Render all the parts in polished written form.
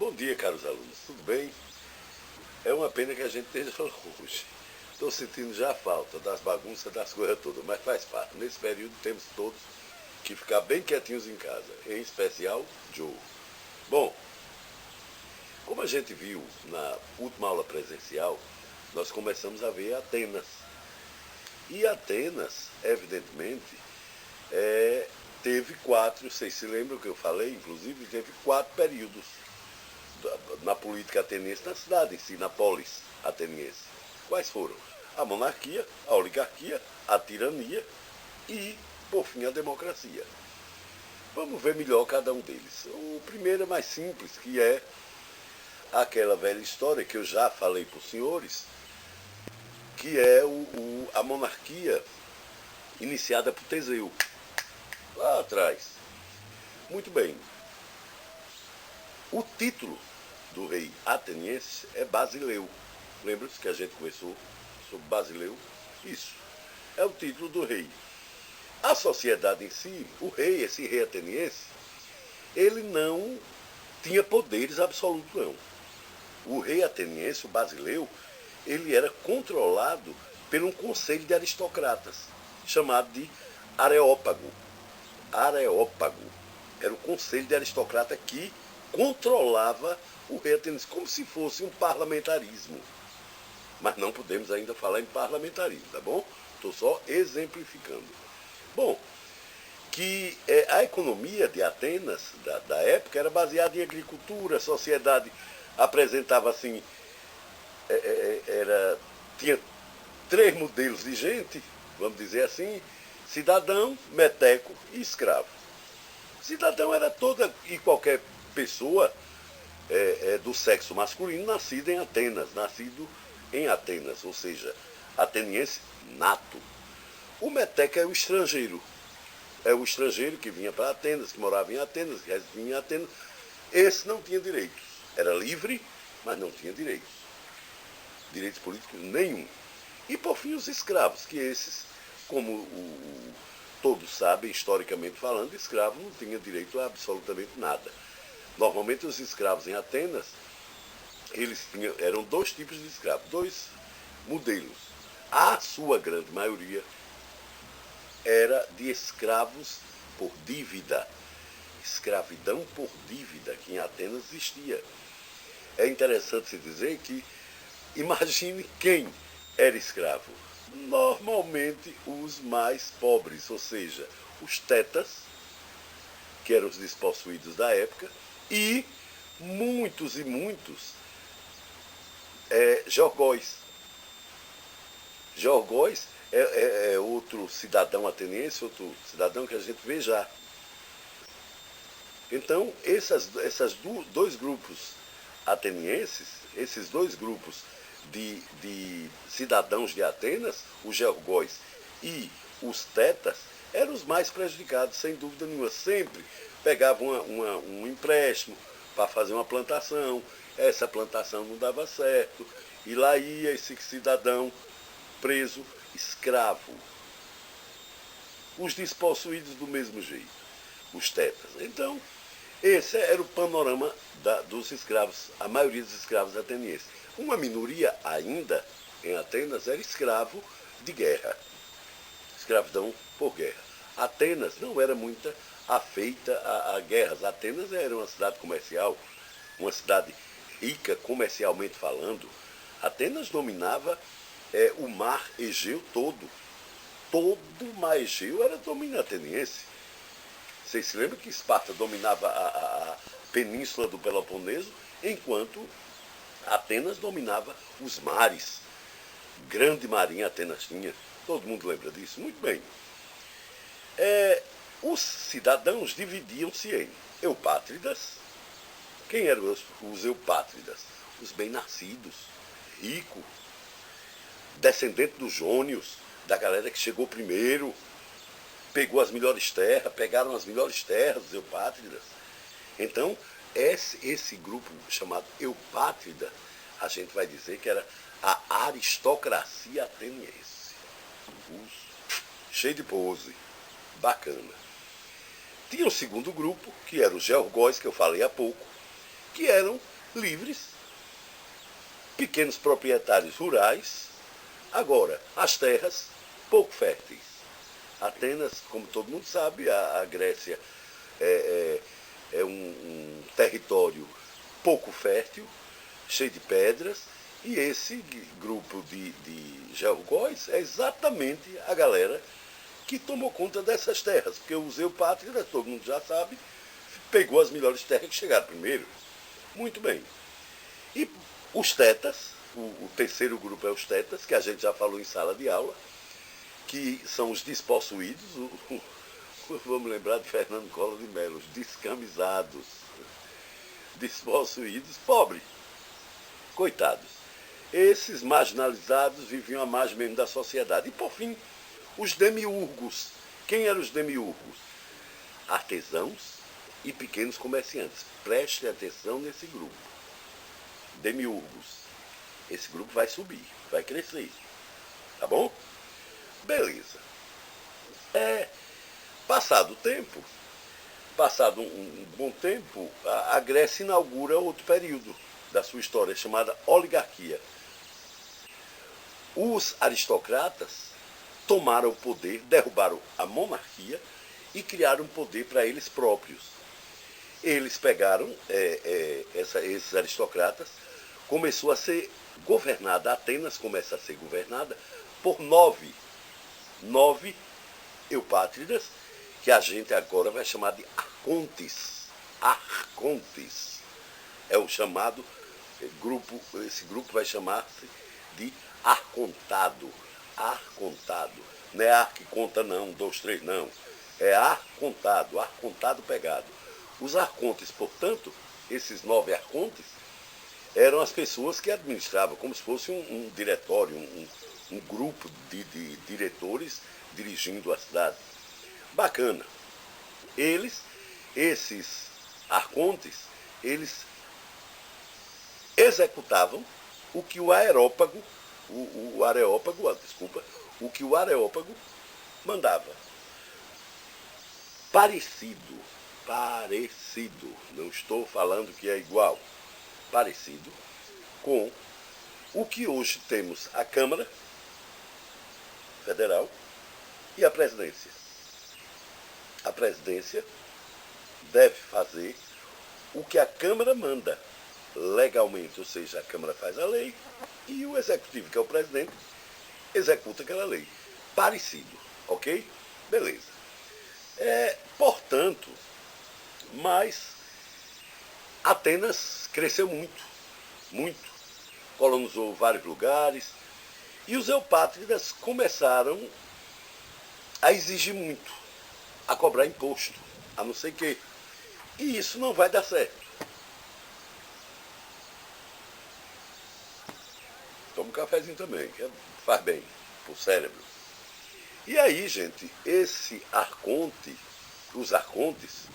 Bom dia, caros alunos. Tudo bem? É uma pena que a gente esteja longe. Estou sentindo já a falta das bagunças, das coisas todas, mas faz parte. Nesse período temos todos que ficar bem quietinhos em casa, em especial Joe. Bom, como a gente viu na última aula presencial, nós começamos a ver Atenas. E Atenas, evidentemente, teve quatro, vocês se lembram que eu falei, inclusive, teve 4 períodos na política ateniense, na cidade em si, na polis ateniense. Quais foram? A monarquia, a oligarquia, a tirania e, por fim, a democracia. Vamos ver melhor cada um deles. O primeiro é mais simples, que é aquela velha história que eu já falei para os senhores, que é a monarquia iniciada por Teseu, lá atrás. Muito bem. O título do rei ateniense é Basileu. Lembra-se que a gente conversou sobre Basileu? Isso. É o título do rei. A sociedade em si, o rei, esse rei ateniense, ele não tinha poderes absolutos, não. O rei ateniense, o Basileu, ele era controlado por um conselho de aristocratas, chamado de Areópago. Areópago era o conselho de aristocrata que controlava o rei ateniense, como se fosse um parlamentarismo. Mas não podemos ainda falar em parlamentarismo, tá bom? Estou só exemplificando. Bom, que a economia de Atenas, da época, era baseada em agricultura, a sociedade apresentava assim, tinha 3 modelos de gente, vamos dizer assim: cidadão, meteco e escravo. Cidadão era toda e qualquer pessoa do sexo masculino nascido em Atenas, ou seja, ateniense nato. O meteco é o estrangeiro. É o estrangeiro que vinha para Atenas, que morava em Atenas, que residia em Atenas. Esse não tinha direitos. Era livre, mas não tinha direitos. Direitos políticos nenhum. E por fim os escravos, que esses, como todos sabem, historicamente falando, escravo não tinha direito a absolutamente nada. Normalmente os escravos em Atenas, eram 2 tipos de escravos, 2 modelos. A sua grande maioria era de escravos por dívida. Escravidão por dívida, que em Atenas existia. É interessante se dizer que, imagine quem era escravo. Normalmente os mais pobres, ou seja, os tetas, que eram os despossuídos da época, e muitos georgóis. Georgóis é outro cidadão ateniense, outro cidadão que a gente vê já. Então, esses 2 grupos atenienses, esses 2 grupos de cidadãos de Atenas, os georgóis e os tetas, eram os mais prejudicados, sem dúvida nenhuma. Sempre pegavam um empréstimo para fazer uma plantação, essa plantação não dava certo, e lá ia esse cidadão preso, escravo. Os despossuídos do mesmo jeito, os tetas. Então, esse era o panorama dos escravos, a maioria dos escravos atenienses. Uma minoria ainda em Atenas era escravo de guerra, escravidão por guerra. Atenas não era muito afeita a guerras. Atenas era uma cidade comercial, uma cidade rica comercialmente falando. Atenas dominava o mar Egeu todo. Todo o mar Egeu era domínio ateniense. Vocês se lembram que Esparta dominava a península do Peloponeso, enquanto Atenas dominava os mares. Grande marinha Atenas tinha. Todo mundo lembra disso? Muito bem. Os cidadãos dividiam-se em eupátridas. Quem eram os eupátridas? Os bem-nascidos, ricos, descendentes dos jônios, da galera que chegou primeiro, pegou as melhores terras, pegaram as melhores terras dos eupátridas. Então, esse grupo chamado eupátrida, a gente vai dizer que era a aristocracia ateniense. Cheio de pose, bacana. Tinha o segundo grupo, que eram os georgóis, que eu falei há pouco, que eram livres, pequenos proprietários rurais. Agora, as terras pouco férteis. Atenas, como todo mundo sabe, a Grécia é um território pouco fértil, cheio de pedras, e esse grupo de georgóis é exatamente a galera que tomou conta dessas terras, porque os eupátridas, todo mundo já sabe, pegou as melhores terras que chegaram primeiro. Muito bem. E os tetas, o terceiro grupo é os tetas, que a gente já falou em sala de aula, que são os despossuídos, vamos lembrar de Fernando Collor de Mello, os descamisados, despossuídos, pobres, coitados. Esses marginalizados viviam à margem mesmo da sociedade. E, por fim, os demiurgos. Quem eram os demiurgos? Artesãos e pequenos comerciantes. Preste atenção nesse grupo. Demiurgos. Esse grupo vai subir, vai crescer. Tá bom? Beleza. Passado o tempo, passado um bom tempo, a Grécia inaugura outro período da sua história, chamada oligarquia. Os aristocratas tomaram o poder, derrubaram a monarquia e criaram poder para eles próprios. Eles pegaram, esses aristocratas, começou a ser governada, Atenas começa a ser governada por nove eupátridas, que a gente agora vai chamar de arcontes. Arcontes. É o chamado grupo, esse grupo vai chamar-se de arcontado. Arcontado. Não é ar que conta não, 1, 2, 3, não. É arcontado, arcontado pegado. Os arcontes, portanto, esses 9 arcontes, eram as pessoas que administravam, como se fosse um diretório, um grupo de diretores dirigindo a cidade. Bacana. Esses arcontes, eles executavam o que o areópago mandava. Parecido, não estou falando que é igual, parecido com o que hoje temos a Câmara Federal e a Presidência. A Presidência deve fazer o que a Câmara manda legalmente, ou seja, a Câmara faz a lei e o Executivo, que é o Presidente, executa aquela lei. Parecido, ok? Beleza. Portanto, mas Atenas cresceu muito, colonizou vários lugares, e os eupátridas começaram a exigir muito, a cobrar imposto, a não sei o quê. E isso não vai dar certo. Toma um cafezinho também, que faz bem pro cérebro. E aí, gente, os arcontes,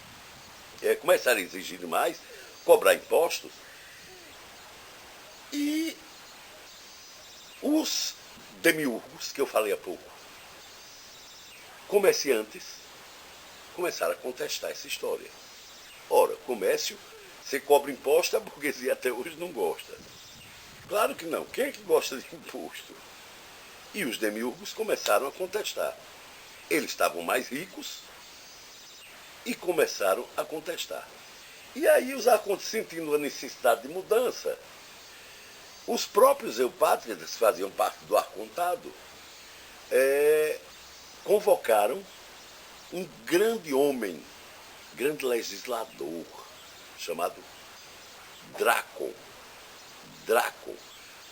começaram a exigir mais, cobrar impostos, e os demiurgos, que eu falei há pouco, comerciantes, começaram a contestar essa história. Ora, comércio, você cobra imposto, a burguesia até hoje não gosta. Claro que não. Quem é que gosta de imposto? E os demiurgos começaram a contestar. Eles estavam mais ricos e começaram a contestar. E aí os arcontes, sentindo a necessidade de mudança, os próprios eupátridas, que faziam parte do arcontado, convocaram um grande homem, grande legislador, chamado Drácon. Drácon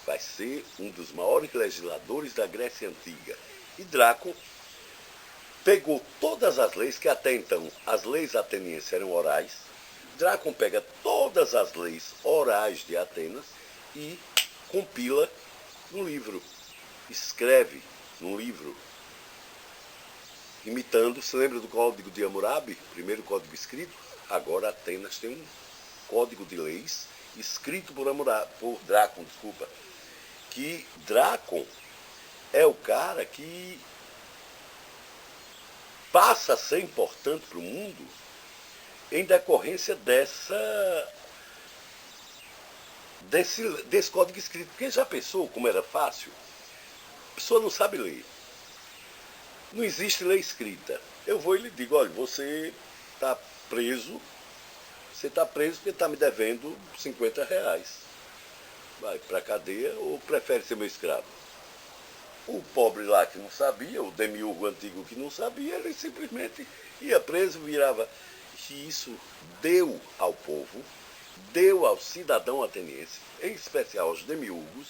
vai ser um dos maiores legisladores da Grécia Antiga. E Drácon pegou todas as leis, que até então as leis atenienses eram orais. Drácon pega todas as leis orais de Atenas e compila num livro. Escreve num livro, imitando, se lembra do Código de Hammurabi, primeiro código escrito? Agora Atenas tem um código de leis escrito por Drácon, que Drácon é o cara que passa a ser importante para o mundo em decorrência desse código escrito. Porque já pensou como era fácil? A pessoa não sabe ler. Não existe lei escrita. Eu vou e lhe digo, olha, você está preso porque está me devendo R$ 50. Vai para a cadeia ou prefere ser meu escravo? O pobre lá que não sabia, o demiurgo antigo que não sabia, ele simplesmente ia preso, virava. E isso deu ao povo, deu ao cidadão ateniense, em especial aos demiurgos,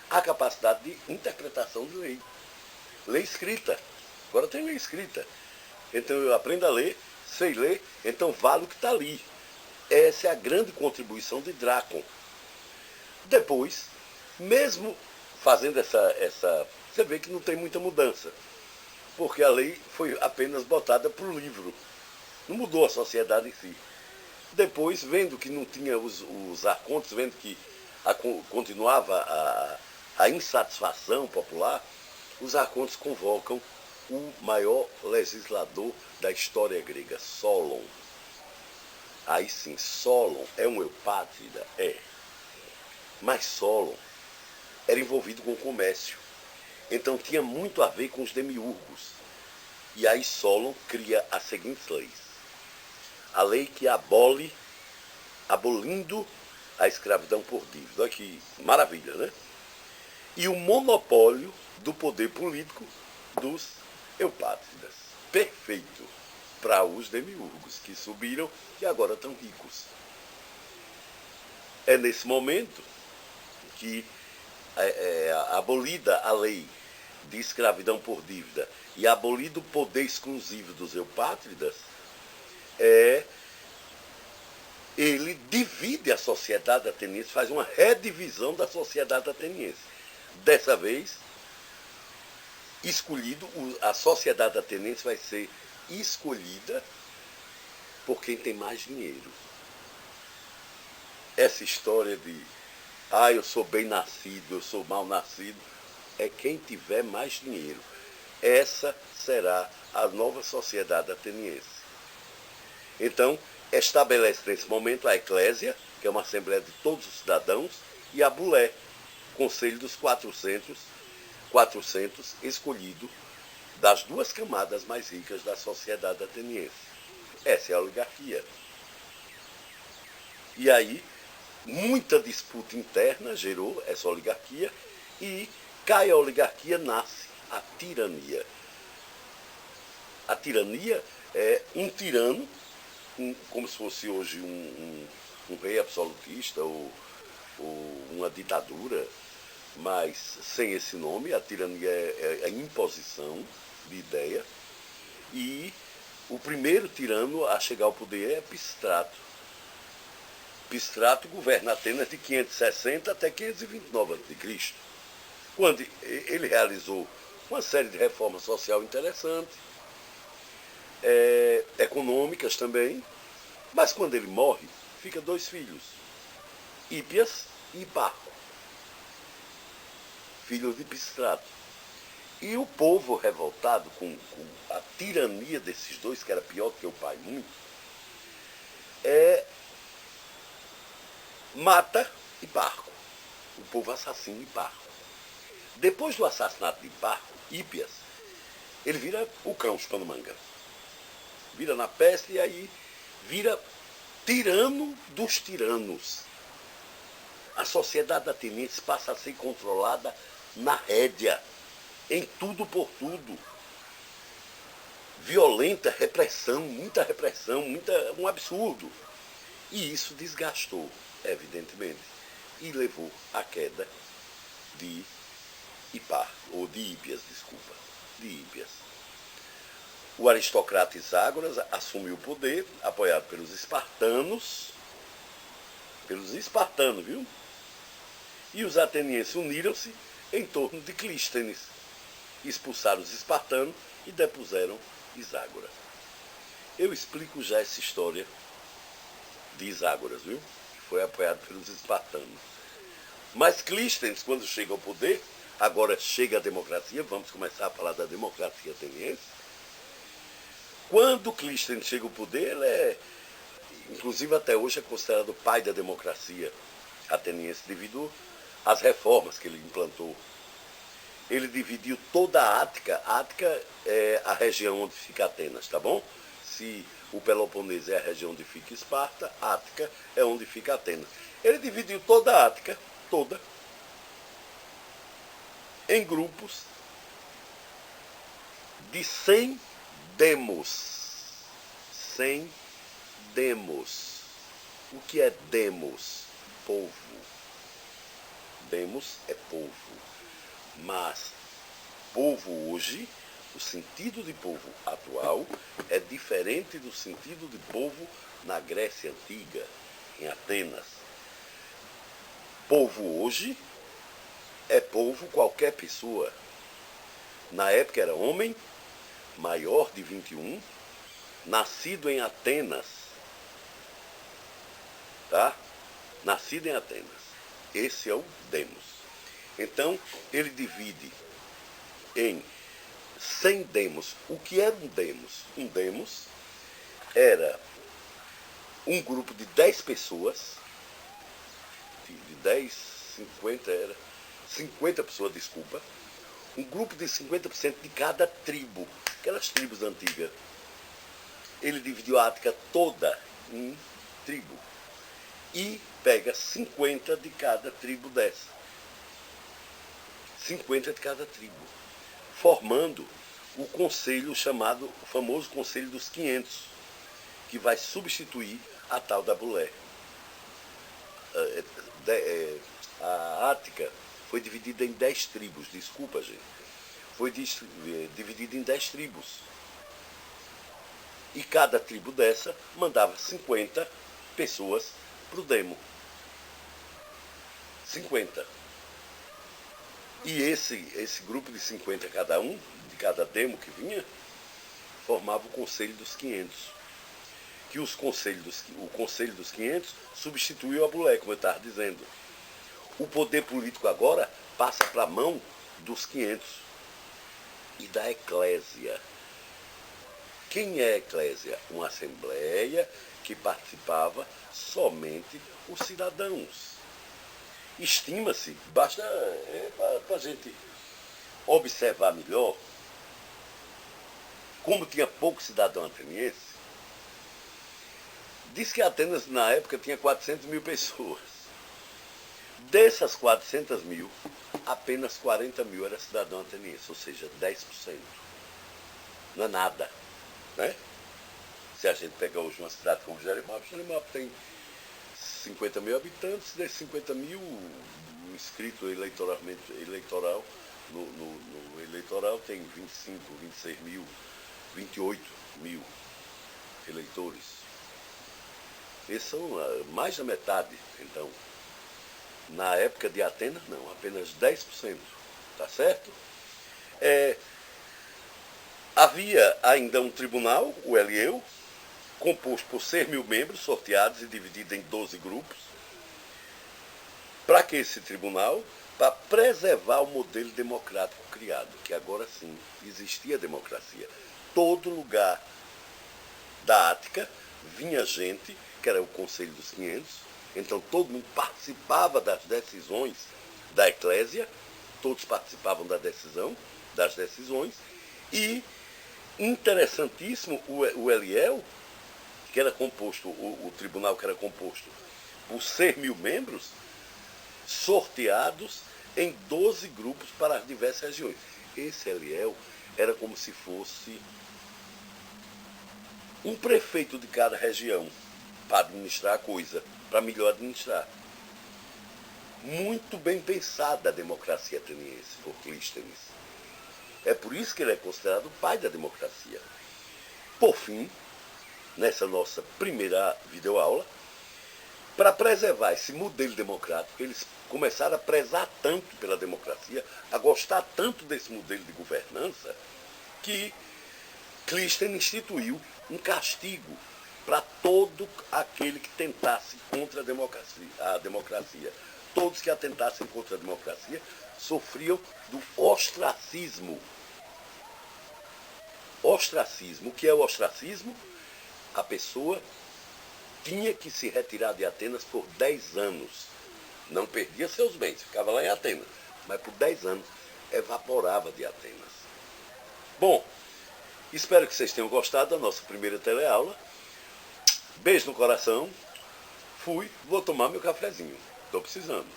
a capacidade de interpretação de lei. Lei escrita. Agora tem lei escrita. Então eu aprendo a ler, sei ler, então vale o que está ali. Essa é a grande contribuição de Drácon. Depois, mesmo fazendo essa. Você vê que não tem muita mudança. Porque a lei foi apenas botada para o livro. Não mudou a sociedade em si. Depois, vendo que não tinha os arcontes, vendo que continuava a insatisfação popular, os arcontes convocam o maior legislador da história grega, Solon. Aí sim, Solon é um eupátrida? É. Mas Solon era envolvido com o comércio. Então tinha muito a ver com os demiurgos. E aí Solon cria as seguintes leis. A lei que abolindo a escravidão por dívida. Olha que maravilha, né? E o monopólio do poder político dos eupátridas. Perfeito para os demiurgos que subiram e agora estão ricos. É nesse momento que abolida a lei de escravidão por dívida e abolido o poder exclusivo dos eupátridas, ele divide a sociedade ateniense, faz uma redivisão da sociedade ateniense. Dessa vez, a sociedade ateniense vai ser escolhida por quem tem mais dinheiro. Essa história de eu sou bem nascido, eu sou mal nascido, é quem tiver mais dinheiro. Essa será a nova sociedade ateniense. Então, estabelece nesse momento a Eclésia, que é uma assembleia de todos os cidadãos, e a Bulé, conselho dos 400 escolhido das duas camadas mais ricas da sociedade ateniense. Essa é a oligarquia. E aí, muita disputa interna gerou essa oligarquia e cai a oligarquia, nasce a tirania. A tirania é um tirano, como se fosse hoje um rei absolutista ou uma ditadura, mas sem esse nome. A tirania é a imposição de ideia. E o primeiro tirano a chegar ao poder é Pisístrato. Pisístrato governa Atenas de 560 até 529 a.C., quando ele realizou uma série de reformas sociais interessantes, econômicas também, mas quando ele morre, fica 2 filhos, Hípias e Hiparco, filhos de Pisístrato. E o povo revoltado com a tirania desses dois, que era pior do que o pai muito, mata Hiparco. O povo assassina Hiparco. Depois do assassinato de Hiparco, Hípias, ele vira o cão chupando manga. Vira na peste e aí vira tirano dos tiranos. A sociedade ateniense passa a ser controlada na rédea, em tudo por tudo. Violenta repressão, um absurdo. E isso desgastou, evidentemente, e levou à queda de Hípias. O aristocrata Iságoras assumiu o poder, apoiado pelos espartanos, viu? E os atenienses uniram-se em torno de Clístenes, expulsaram os espartanos e depuseram Iságoras. Eu explico já essa história de Iságoras, viu? Que foi apoiado pelos espartanos. Mas Clístenes, quando chega ao poder, agora chega a democracia, vamos começar a falar da democracia ateniense. Quando Clístenes chega ao poder, ele inclusive até hoje é considerado o pai da democracia. ateniense devido às reformas que ele implantou. Ele dividiu toda a Ática. A Ática é a região onde fica Atenas, tá bom? Se o Peloponeso é a região onde fica Esparta, a Ática é onde fica Atenas. Ele dividiu toda a Ática, toda, em grupos de 100 demos. 100 demos. O que é demos? Povo. Demos é povo. Mas povo hoje, o sentido de povo atual é diferente do sentido de povo na Grécia Antiga, em Atenas. Povo hoje é povo qualquer pessoa. Na época era homem, maior de 21, nascido em Atenas. Tá? Nascido em Atenas. Esse é o demos. Então, ele divide em 100 demos. O que era um demos? Um demos era um grupo de 10 pessoas, de 10, 50 era, 50 pessoas, desculpa, um grupo de 50% de cada tribo, aquelas tribos antigas. Ele dividiu a Ática toda em tribo e pega 50 de cada tribo dessa. 50 de cada tribo, formando o conselho chamado, o famoso Conselho dos 500, que vai substituir a tal da Bulé. A Ática foi dividida em 10 tribos, desculpa, gente. Foi dividida em 10 tribos. E cada tribo dessa mandava 50 pessoas para o demo. 50. E esse grupo de 50 cada um, de cada demo que vinha, formava o Conselho dos 500. Que o Conselho dos 500 substituiu a Bulé, como eu estava dizendo. O poder político agora passa para a mão dos 500 e da Eclésia. Quem é a Eclésia? Uma assembleia que participava somente os cidadãos. Estima-se, basta para a gente observar melhor, como tinha pouco cidadão ateniense, diz que Atenas na época tinha 400 mil pessoas. Dessas 400 mil, apenas 40 mil era cidadão ateniense, ou seja, 10%. Não é nada, né? Se a gente pegar hoje uma cidade como Jeremoabo tem 50 mil habitantes, desses 50 mil inscritos eleitoral, no eleitoral tem 25, 26 mil, 28 mil eleitores. Esses são mais da metade, então. Na época de Atenas, não, apenas 10%, tá certo? Havia ainda um tribunal, o Elieu, composto por 6 mil membros, sorteados e dividido em 12 grupos. Para que esse tribunal? Para preservar o modelo democrático criado, que agora sim existia democracia. Todo lugar da Ática vinha gente, que era o Conselho dos 500, então todo mundo participava das decisões da Eclésia, todos participavam das decisões, e, interessantíssimo, o Eliel, que era composto, o tribunal que era composto por 6 mil membros, sorteados em 12 grupos para as diversas regiões. Esse Eliel era como se fosse um prefeito de cada região para administrar a coisa, para melhor administrar. Muito bem pensada a democracia ateniense por Clístenes. É por isso que ele é considerado o pai da democracia. Por fim, nessa nossa primeira videoaula, para preservar esse modelo democrático, eles começaram a prezar tanto pela democracia, a gostar tanto desse modelo de governança, que Clístenes instituiu um castigo para todo aquele que tentasse contra a democracia. Todos que atentassem contra a democracia sofriam do ostracismo. Ostracismo. O que é o ostracismo? A pessoa tinha que se retirar de Atenas por 10 anos. Não perdia seus bens, ficava lá em Atenas. Mas por 10 anos evaporava de Atenas. Bom, espero que vocês tenham gostado da nossa primeira teleaula. Beijo no coração. Fui, vou tomar meu cafezinho. Estou precisando.